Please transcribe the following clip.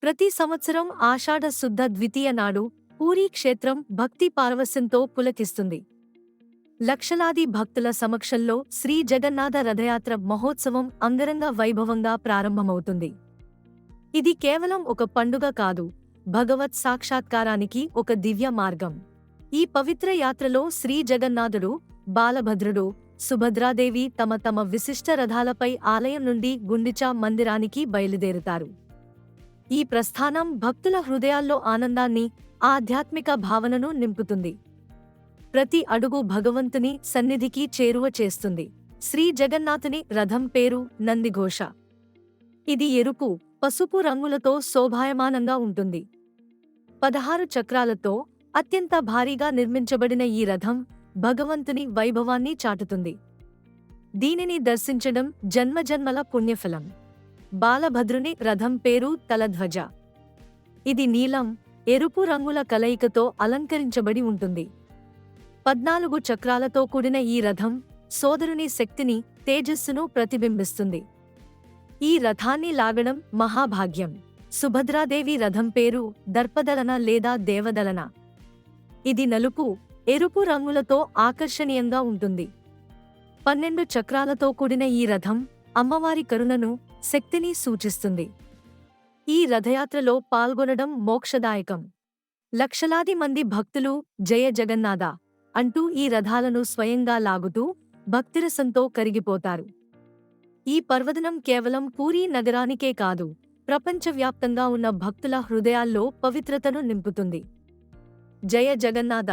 ప్రతి సంవత్సరం ఆషాఢ శుద్ధ ద్వితీయ నాడు పూరీ క్షేత్రం భక్తి పారవస్యంతో పులకిస్తుంది. లక్షలాది భక్తుల సమక్షంలో శ్రీ జగన్నాథ రథయాత్ర మహోత్సవం అంగరంగ వైభవంగా ప్రారంభమవుతుంది. ఇది కేవలం ఒక పండుగ కాదు, భగవత్ సాక్షాత్కారానికి ఒక దివ్య మార్గం. ఈ పవిత్ర యాత్రలో శ్రీ జగన్నాథుడు, బాలభద్రుడు, సుభద్రాదేవి తమ తమ విశిష్ట రథాలపై ఆలయం నుండి గుండిచా మందిరానికి బయలుదేరుతారు. ఈ ప్రస్థానం భక్తుల హృదయాల్లో ఆనందాన్ని, ఆధ్యాత్మిక భావనను నింపుతుంది. ప్రతి అడుగు భగవంతుని సన్నిధికి చేరువ చేస్తుంది. శ్రీ జగన్నాథుని రథం పేరు నందిఘోష. ఇది ఎరుపు, పసుపు రంగులతో శోభాయమానంగా ఉంటుంది. 16 చక్రాలతో అత్యంత భారీగా నిర్మించబడిన ఈ రథం భగవంతుని వైభవాన్ని చాటుతుంది. దీనిని దర్శించడం జన్మజన్మల పుణ్యఫలం. బాలభద్రుని రథం పేరు తలధ్వజ. ఇది నీలం, ఎరుపు రంగుల కలయికతో అలంకరించబడి ఉంటుంది. 14 చక్రాలతో కూడిన ఈ రథం సోదరుని శక్తిని, తేజస్సును ప్రతిబింబిస్తుంది. ఈ రథాన్ని లాగడం మహాభాగ్యం. సుభద్రాదేవి రథం పేరు దర్పదలన లేదా దేవదలన. ఇది నలుపు, ఎరుపు రంగులతో ఆకర్షణీయంగా ఉంటుంది. 12 చక్రాలతో కూడిన ఈ రథం అమ్మవారి కరుణను, శక్తిని సూచిస్తుంది. ఈ రథయాత్రలో పాల్గొనడం మోక్షదాయకం. లక్షలాది మంది భక్తులు జయ జగన్నాథ అంటూ ఈ రథాలను స్వయంగా లాగుతూ భక్తిరసంతో కరిగిపోతారు. ఈ పర్వదినం కేవలం పూరీ నగరానికే కాదు, ప్రపంచవ్యాప్తంగా ఉన్న భక్తుల హృదయాల్లో పవిత్రతను నింపుతుంది. జయ జగన్నాథ.